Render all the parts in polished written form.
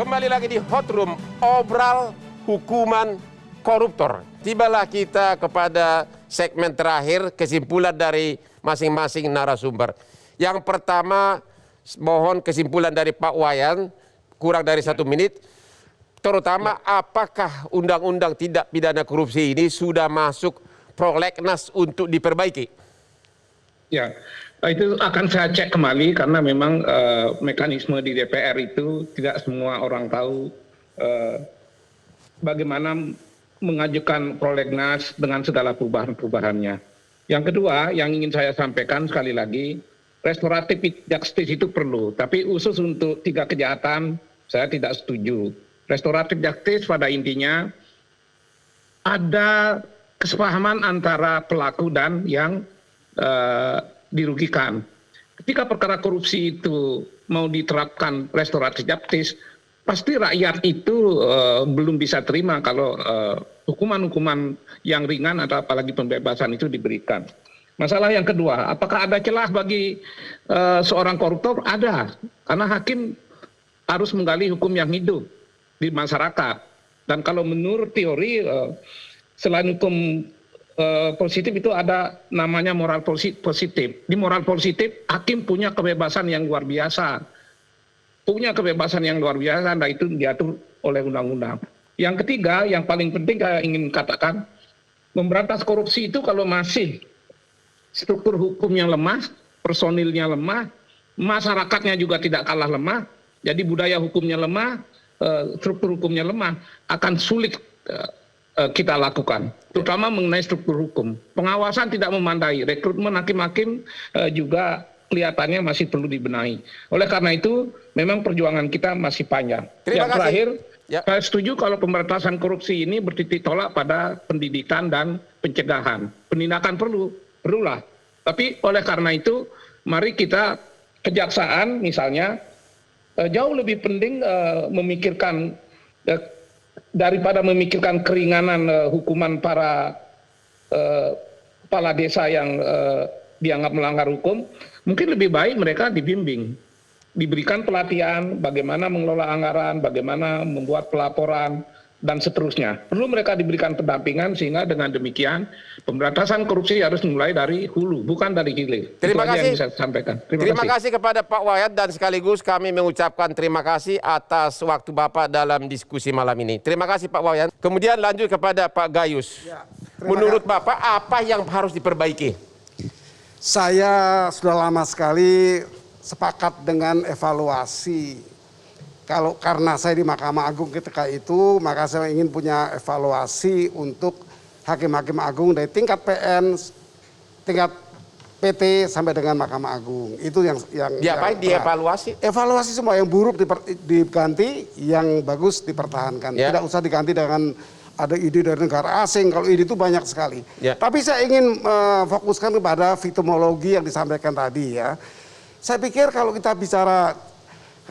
Kembali lagi di Hot Room, obral hukuman koruptor. Tibalah kita kepada segmen terakhir, kesimpulan dari masing-masing narasumber. Yang pertama, mohon kesimpulan dari Pak Wayan, kurang dari 1 menit. Terutama apakah undang-undang tindak pidana korupsi ini sudah masuk prolegnas untuk diperbaiki? Ya, itu akan saya cek kembali karena memang mekanisme di DPR itu tidak semua orang tahu bagaimana mengajukan prolegnas dengan segala perubahan-perubahannya. Yang kedua, yang ingin saya sampaikan sekali lagi, restoratif justice itu perlu, tapi khusus untuk 3 kejahatan saya tidak setuju. Restoratif justice pada intinya ada kesepahaman antara pelaku dan yang dirugikan. Ketika perkara korupsi itu mau diterapkan restoratif justice, pasti rakyat itu belum bisa terima kalau hukuman-hukuman yang ringan atau apalagi pembebasan itu diberikan. Masalah yang kedua, apakah ada celah bagi seorang koruptor? Ada, karena hakim harus menggali hukum yang hidup di masyarakat. Dan kalau menurut teori, selain hukum positif itu ada namanya moral positif. Di moral positif, hakim punya kebebasan yang luar biasa. Punya kebebasan yang luar biasa, dan itu diatur oleh undang-undang. Yang ketiga, yang paling penting saya ingin katakan, memberantas korupsi itu kalau masih struktur hukumnya lemah, personilnya lemah, masyarakatnya juga tidak kalah lemah, jadi budaya hukumnya lemah, struktur hukumnya lemah, akan sulit kita lakukan, terutama mengenai struktur hukum. Pengawasan tidak memadai, rekrutmen hakim-hakim juga kelihatannya masih perlu dibenahi. Oleh karena itu, memang perjuangan kita masih panjang. Yang terakhir, saya setuju kalau pemberantasan korupsi ini bertitik tolak pada pendidikan dan pencegahan. Penindakan perlulah. Tapi oleh karena itu, mari kita kejaksaan misalnya jauh lebih penting memikirkan daripada memikirkan keringanan hukuman para kepala desa yang dianggap melanggar hukum, mungkin lebih baik mereka dibimbing, diberikan pelatihan bagaimana mengelola anggaran, bagaimana membuat pelaporan, dan seterusnya. Perlu mereka diberikan pendampingan sehingga dengan demikian pemberantasan korupsi harus mulai dari hulu, bukan dari hilir. Terima kasih. Yang bisa saya sampaikan. Terima kasih kepada Pak Wayan, dan sekaligus kami mengucapkan terima kasih atas waktu Bapak dalam diskusi malam ini. Terima kasih Pak Wayan. Kemudian lanjut kepada Pak Gayus. Ya, menurut Bapak apa yang harus diperbaiki? Saya sudah lama sekali sepakat dengan evaluasi. Karena saya di Mahkamah Agung ketika itu, maka saya ingin punya evaluasi untuk hakim-hakim agung dari tingkat PN, tingkat PT sampai dengan Mahkamah Agung. Itu yang dievaluasi? Evaluasi semua, yang buruk diganti, yang bagus dipertahankan. Ya. Tidak usah diganti dengan ada ide dari negara asing, kalau ide itu banyak sekali. Ya. Tapi saya ingin fokuskan kepada victimologi yang disampaikan tadi ya. Saya pikir kalau kita bicara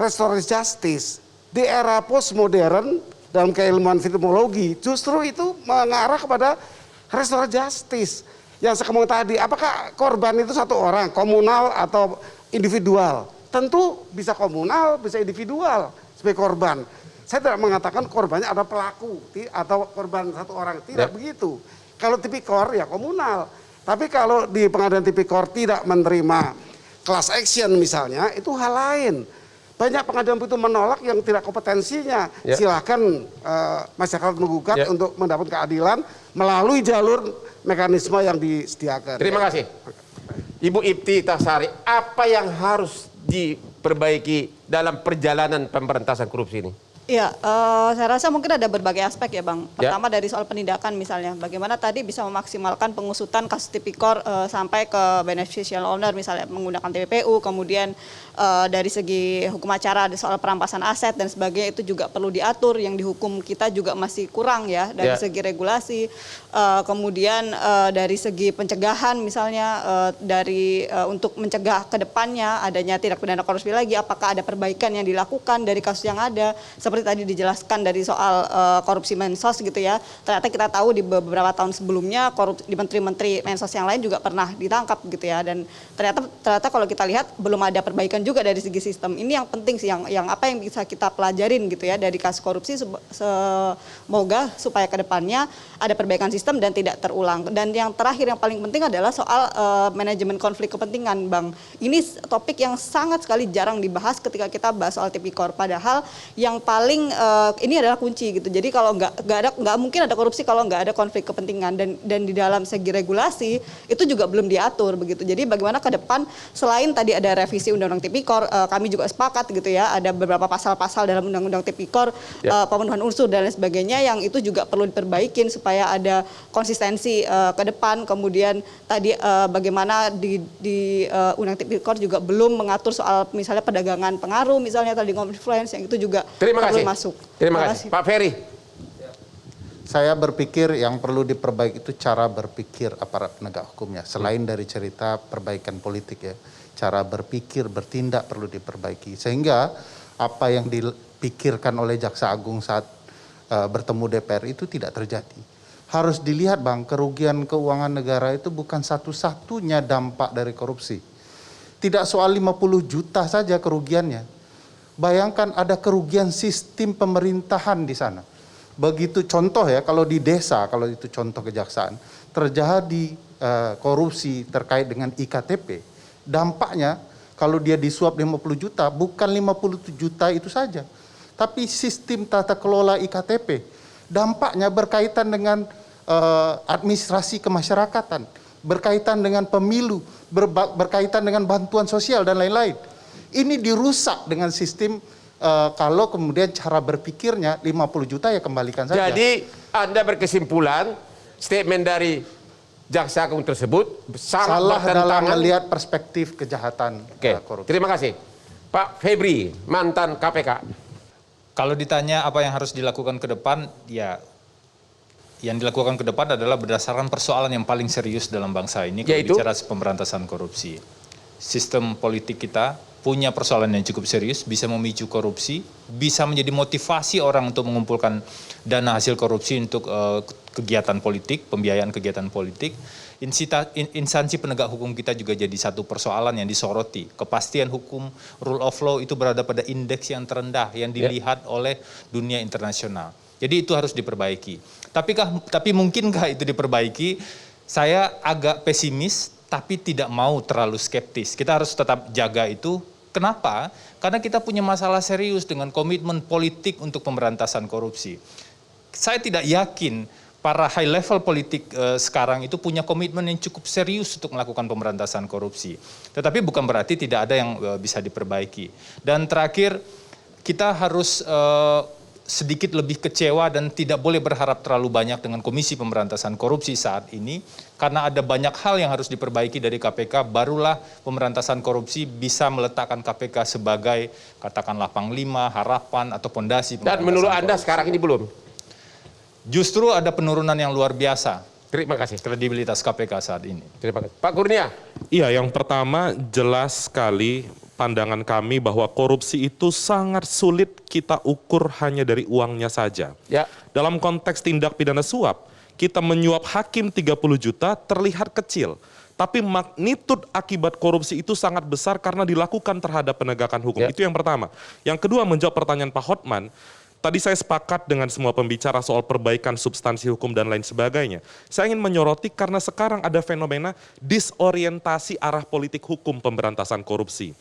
restoratif justice di era postmodern dalam keilmuan victimologi justru itu mengarah kepada restoratif justice yang saya ngomong tadi. Apakah korban itu satu orang, komunal atau individual? Tentu bisa komunal, bisa individual sebagai korban. Saya tidak mengatakan korbannya ada pelaku atau korban satu orang, tidak begitu. Kalau tipikor ya komunal. Tapi kalau di pengadilan tipikor tidak menerima class action misalnya, itu hal lain. Banyak pengadilan itu menolak yang tidak kompetensinya. Ya. Silakan masyarakat menggugat untuk mendapat keadilan melalui jalur mekanisme yang disediakan. Terima kasih. Ibu Ipti Tasari, apa yang harus diperbaiki dalam perjalanan pemberantasan korupsi ini? Ya, saya rasa mungkin ada berbagai aspek ya Bang. Pertama dari soal penindakan misalnya, bagaimana tadi bisa memaksimalkan pengusutan kasus tipikor sampai ke beneficial owner misalnya menggunakan TPPU, kemudian dari segi hukum acara ada soal perampasan aset dan sebagainya itu juga perlu diatur, yang dihukum kita juga masih kurang ya dari segi regulasi, kemudian dari segi pencegahan misalnya untuk mencegah ke depannya adanya tindak pidana korupsi lagi, apakah ada perbaikan yang dilakukan dari kasus yang ada, seperti seperti tadi dijelaskan dari soal korupsi Mensos gitu ya. Ternyata kita tahu di beberapa tahun sebelumnya korupsi di menteri-menteri Mensos yang lain juga pernah ditangkap gitu ya. Dan ternyata kalau kita lihat belum ada perbaikan juga dari segi sistem. Ini yang penting sih, yang apa yang bisa kita pelajarin gitu ya dari kasus korupsi. Semoga supaya ke depannya ada perbaikan sistem dan tidak terulang. Dan yang terakhir yang paling penting adalah soal manajemen konflik kepentingan, Bang. Ini topik yang sangat sekali jarang dibahas ketika kita bahas soal tipikor. Padahal yang paling ini adalah kunci gitu. Jadi kalau nggak mungkin ada korupsi kalau nggak ada konflik kepentingan, dan di dalam segi regulasi itu juga belum diatur begitu. Jadi bagaimana ke depan selain tadi ada revisi undang-undang tipikor, kami juga sepakat gitu ya, ada beberapa pasal-pasal dalam undang-undang tipikor, pemenuhan unsur dan lain sebagainya yang itu juga perlu diperbaikin supaya ada konsistensi ke depan. Kemudian tadi bagaimana di undang tipikor juga belum mengatur soal misalnya perdagangan pengaruh, misalnya tadi influence yang itu juga perlu masuk. Terima kasih. Pak Ferry. Saya berpikir yang perlu diperbaiki itu cara berpikir aparat penegak hukumnya. Selain dari cerita perbaikan politik ya, cara berpikir, bertindak perlu diperbaiki. Sehingga apa yang dipikirkan oleh Jaksa Agung saat bertemu DPR itu tidak terjadi. Harus dilihat Bang, kerugian keuangan negara itu bukan satu-satunya dampak dari korupsi. Tidak soal 50 juta saja kerugiannya. Bayangkan ada kerugian sistem pemerintahan di sana. Begitu contoh ya, kalau di desa, kalau itu contoh kejaksaan, terjadi korupsi terkait dengan IKTP, dampaknya kalau dia disuap 50 juta, bukan 50 juta itu saja, tapi sistem tata kelola IKTP. Dampaknya berkaitan dengan administrasi kemasyarakatan, berkaitan dengan pemilu, berkaitan dengan bantuan sosial dan lain-lain. Ini dirusak dengan sistem kalau kemudian cara berpikirnya 50 juta ya kembalikan saja. Jadi Anda berkesimpulan statement dari Jaksa Agung tersebut salah dalam melihat perspektif kejahatan korupsi. Terima kasih. Pak Febri, mantan KPK. Kalau ditanya apa yang harus dilakukan ke depan, ya yang dilakukan ke depan adalah berdasarkan persoalan yang paling serius dalam bangsa ini, kalau bicara pemberantasan korupsi. Sistem politik kita punya persoalan yang cukup serius, bisa memicu korupsi, bisa menjadi motivasi orang untuk mengumpulkan dana hasil korupsi untuk kegiatan politik, pembiayaan kegiatan politik. Instansi penegak hukum kita juga jadi satu persoalan yang disoroti. Kepastian hukum, rule of law itu berada pada indeks yang terendah yang dilihat oleh dunia internasional. Jadi itu harus diperbaiki. Tapi mungkinkah itu diperbaiki? Saya agak pesimis, tapi tidak mau terlalu skeptis. Kita harus tetap jaga itu. Kenapa? Karena kita punya masalah serius dengan komitmen politik untuk pemberantasan korupsi. Saya tidak yakin para high level politik sekarang itu punya komitmen yang cukup serius untuk melakukan pemberantasan korupsi. Tetapi bukan berarti tidak ada yang bisa diperbaiki. Dan terakhir, kita harus sedikit lebih kecewa dan tidak boleh berharap terlalu banyak dengan Komisi Pemberantasan Korupsi saat ini, karena ada banyak hal yang harus diperbaiki dari KPK, barulah pemberantasan korupsi bisa meletakkan KPK sebagai katakanlah panglima, harapan, atau pondasi pemberantasan. Dan menurut Anda korupsi. sekarang ini belum? Justru ada penurunan yang luar biasa. Terima kasih. Kredibilitas KPK saat ini. Terima kasih. Pak Kurnia. Iya, yang pertama jelas sekali pandangan kami bahwa korupsi itu sangat sulit kita ukur hanya dari uangnya saja. Ya. Dalam konteks tindak pidana suap, kita menyuap hakim 30 juta terlihat kecil. Tapi magnitud akibat korupsi itu sangat besar karena dilakukan terhadap penegakan hukum. Ya. Itu yang pertama. Yang kedua, menjawab pertanyaan Pak Hotman, tadi saya sepakat dengan semua pembicara soal perbaikan substansi hukum dan lain sebagainya. Saya ingin menyoroti karena sekarang ada fenomena disorientasi arah politik hukum pemberantasan korupsi.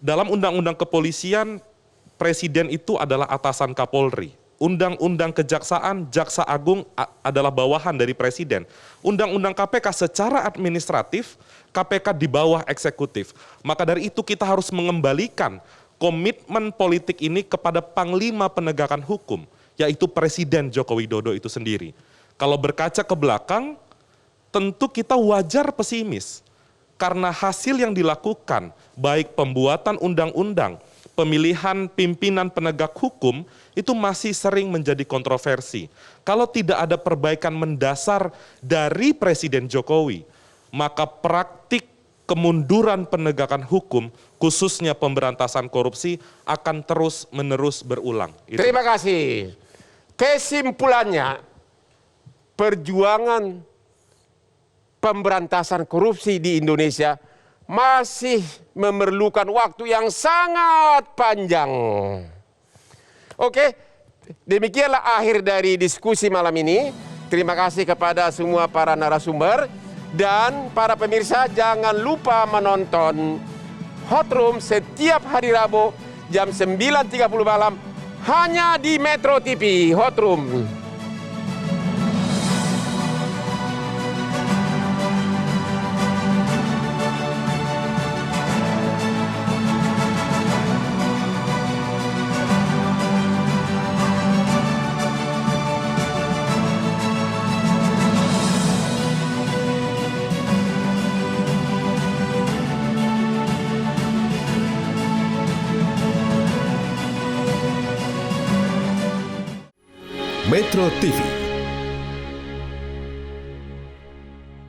Dalam undang-undang kepolisian, presiden itu adalah atasan Kapolri. Undang-undang kejaksaan, Jaksa Agung adalah bawahan dari presiden. Undang-undang KPK secara administratif, KPK di bawah eksekutif. Maka dari itu kita harus mengembalikan komitmen politik ini kepada panglima penegakan hukum, yaitu Presiden Joko Widodo itu sendiri. Kalau berkaca ke belakang, tentu kita wajar pesimis. Karena hasil yang dilakukan, baik pembuatan undang-undang, pemilihan pimpinan penegak hukum, itu masih sering menjadi kontroversi. Kalau tidak ada perbaikan mendasar dari Presiden Jokowi, maka praktik kemunduran penegakan hukum, khususnya pemberantasan korupsi, akan terus-menerus berulang. Terima kasih. Kesimpulannya, perjuangan pemberantasan korupsi di Indonesia masih memerlukan waktu yang sangat panjang. Oke, demikianlah akhir dari diskusi malam ini. Terima kasih kepada semua para narasumber. Dan para pemirsa, jangan lupa menonton Hot Room setiap hari Rabu jam 9.30 malam hanya di Metro TV. Hot Room. Metro TV